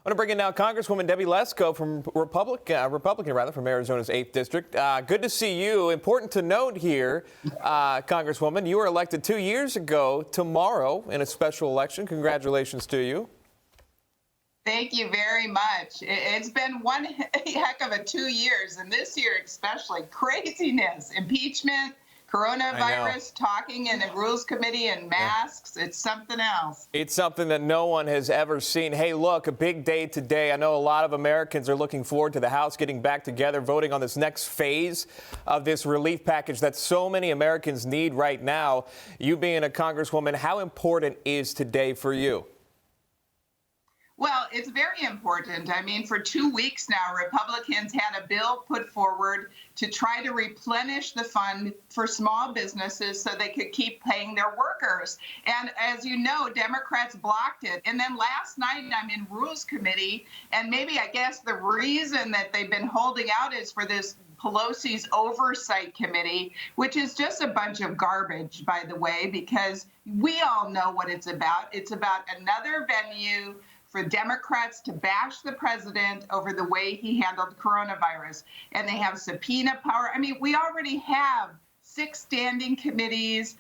I want to bring in now Congresswoman Debbie Lesko from Republican from Arizona's 8th District. Good to see you. Important to note here, Congresswoman, you were elected 2 years ago tomorrow in a special election. Congratulations to you. Thank you very much. It's been one heck of a 2 years, and this year especially, craziness, impeachment, coronavirus, talking in the Rules Committee and masks. It's something else. It's something that no one has ever seen. Hey, look, a big day today. I know a lot of Americans are looking forward to the House getting back together, voting on this next phase of this relief package that so many Americans need right now. You being a Congresswoman, how important is today for you? Well, it's very important. I mean, for 2 weeks now, Republicans had a bill put forward to try to replenish the fund for small businesses so they could keep paying their workers. And as you know, Democrats blocked it. And then last night, I'm in Rules Committee, and maybe I guess the reason that they've been holding out is for this Pelosi's Oversight Committee, which is just a bunch of garbage, by the way, because we all know what it's about. It's about another venue for Democrats to bash the president over the way he handled coronavirus. And they have subpoena power. I mean, we already have 6 standing committees.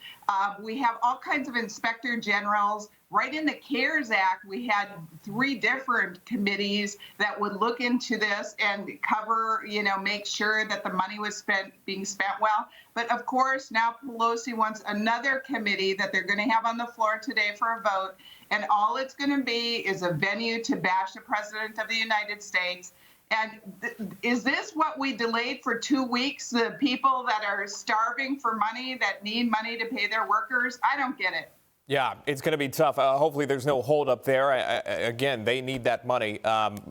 We have all kinds of inspector generals. Right in the CARES Act, we had 3 different committees that would look into this and cover, make sure that the money was being spent well. But of course, now Pelosi wants another committee that they're going to have on the floor today for a vote. And all it's going to be is a venue to bash the president of the United States. And is this what we delayed for 2 weeks? The people that are starving for money, that need money to pay their workers? I don't get it. Yeah, it's going to be tough. Hopefully there's no holdup there. Again, they need that money.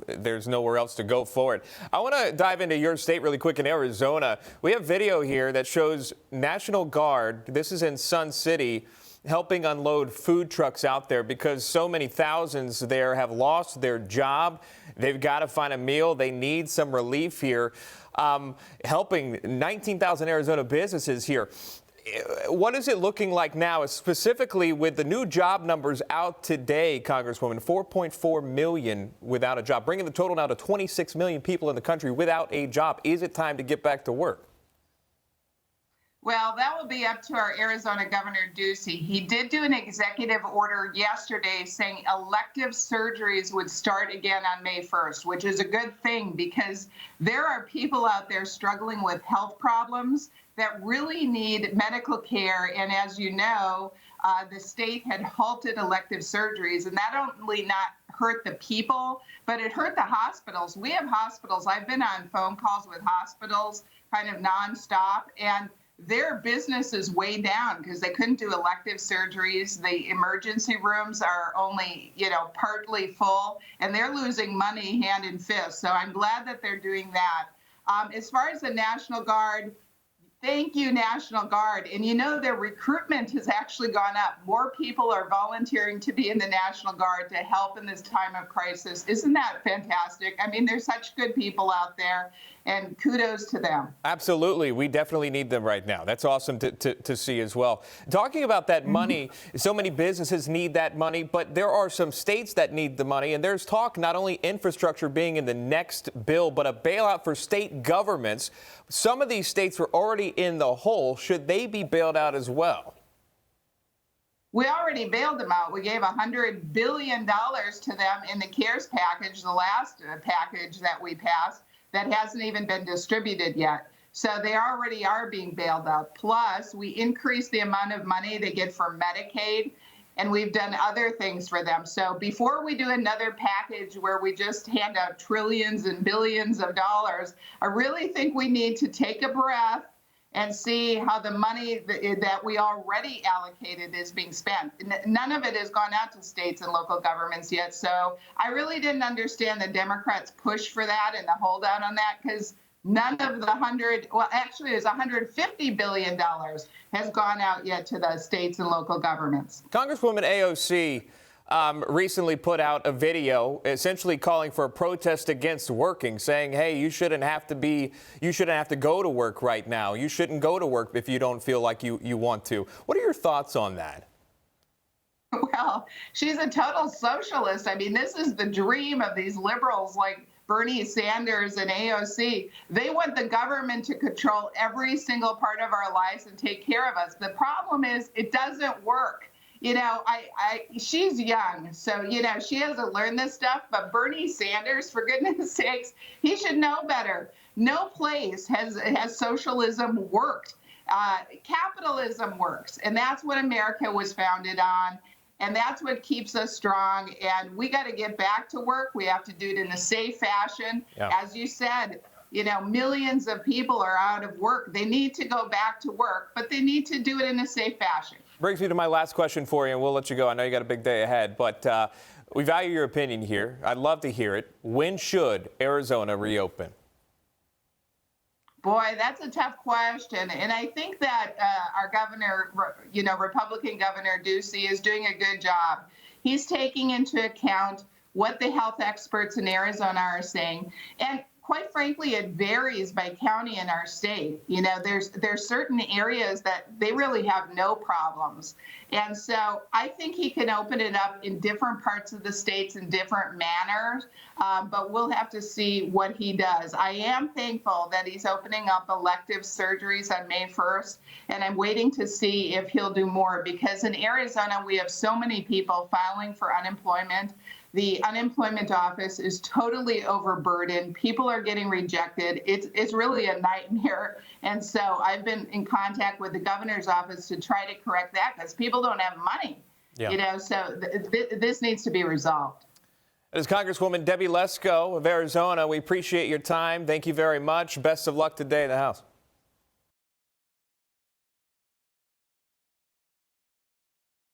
There's nowhere else to go for it. I want to dive into your state really quick in Arizona. We have video here that shows National Guard. This is in Sun City, helping unload food trucks out there because so many thousands there have lost their job. They've got to find a meal. They need some relief here, helping 19,000 Arizona businesses here. What is it looking like now, specifically with the new job numbers out today, Congresswoman? 4.4 million without a job, bringing the total now to 26 million people in the country without a job. Is it time to get back to work? Well, that will be up to our Arizona Governor Ducey. He did do an executive order yesterday saying elective surgeries would start again on May 1st, which is a good thing because there are people out there struggling with health problems that really need medical care. And as you know, the state had halted elective surgeries, and that only not hurt the people, but it hurt the hospitals. We have hospitals. I've been on phone calls with hospitals kind of nonstop, and their business is way down because they couldn't do elective surgeries. The emergency rooms are only, partly full, and they're losing money hand and fist. So I'm glad that they're doing that. As far as the National Guard, thank you, National Guard. And their recruitment has actually gone up. More people are volunteering to be in the National Guard to help in this time of crisis. Isn't that fantastic? I mean, there's such good people out there, and kudos to them. Absolutely. We definitely need them right now. That's awesome to see as well. Talking about that money, so many businesses need that money, but there are some states that need the money. And there's talk not only infrastructure being in the next bill, but a bailout for state governments. Some of these states are already in the hole. Should they be bailed out as well? We already bailed them out. We gave $100 billion to them in the CARES package, the last package that we passed, that hasn't even been distributed yet. So they already are being bailed out. Plus, we increased the amount of money they get from Medicaid, and we've done other things for them. So before we do another package where we just hand out trillions and billions of dollars, I really think we need to take a breath and see how the money that we already allocated is being spent. None of it has gone out to states and local governments yet. So I really didn't understand the Democrats' push for that and the holdout on that, because none of the it's $150 billion has gone out yet to the states and local governments. Congresswoman AOC recently put out a video essentially calling for a protest against working, saying, hey, you shouldn't have to go to work right now. You shouldn't go to work if you don't feel like you want to. What are your thoughts on that? Well, she's a total socialist. I mean, this is the dream of these liberals like Bernie Sanders and AOC. They want the government to control every single part of our lives and take care of us. The problem is it doesn't work. She's young, so, she hasn't learned this stuff, but Bernie Sanders, for goodness sakes, he should know better. No place has socialism worked. Capitalism works, and that's what America was founded on. And that's what keeps us strong. And we got to get back to work. We have to do it in a safe fashion. Yeah. As you said, millions of people are out of work. They need to go back to work, but they need to do it in a safe fashion. Brings me to my last question for you, and we'll let you go. I know you got a big day ahead, but we value your opinion here. I'd love to hear it. When should Arizona reopen? Boy, that's a tough question. And I think that our governor, Republican Governor Ducey, is doing a good job. He's taking into account what the health experts in Arizona are saying. And quite frankly, it varies by county in our state. There's certain areas that they really have no problems. And so I think he can open it up in different parts of the states in different manners, but we'll have to see what he does. I am thankful that he's opening up elective surgeries on May 1st, and I'm waiting to see if he'll do more, because in Arizona, we have so many people filing for unemployment. The unemployment office is totally overburdened. People are getting rejected. It's really a nightmare. And so I've been in contact with the governor's office to try to correct that, because people don't have money. Yeah. So this needs to be resolved. As Congresswoman Debbie Lesko of Arizona, we appreciate your time. Thank you very much. Best of luck today in the House.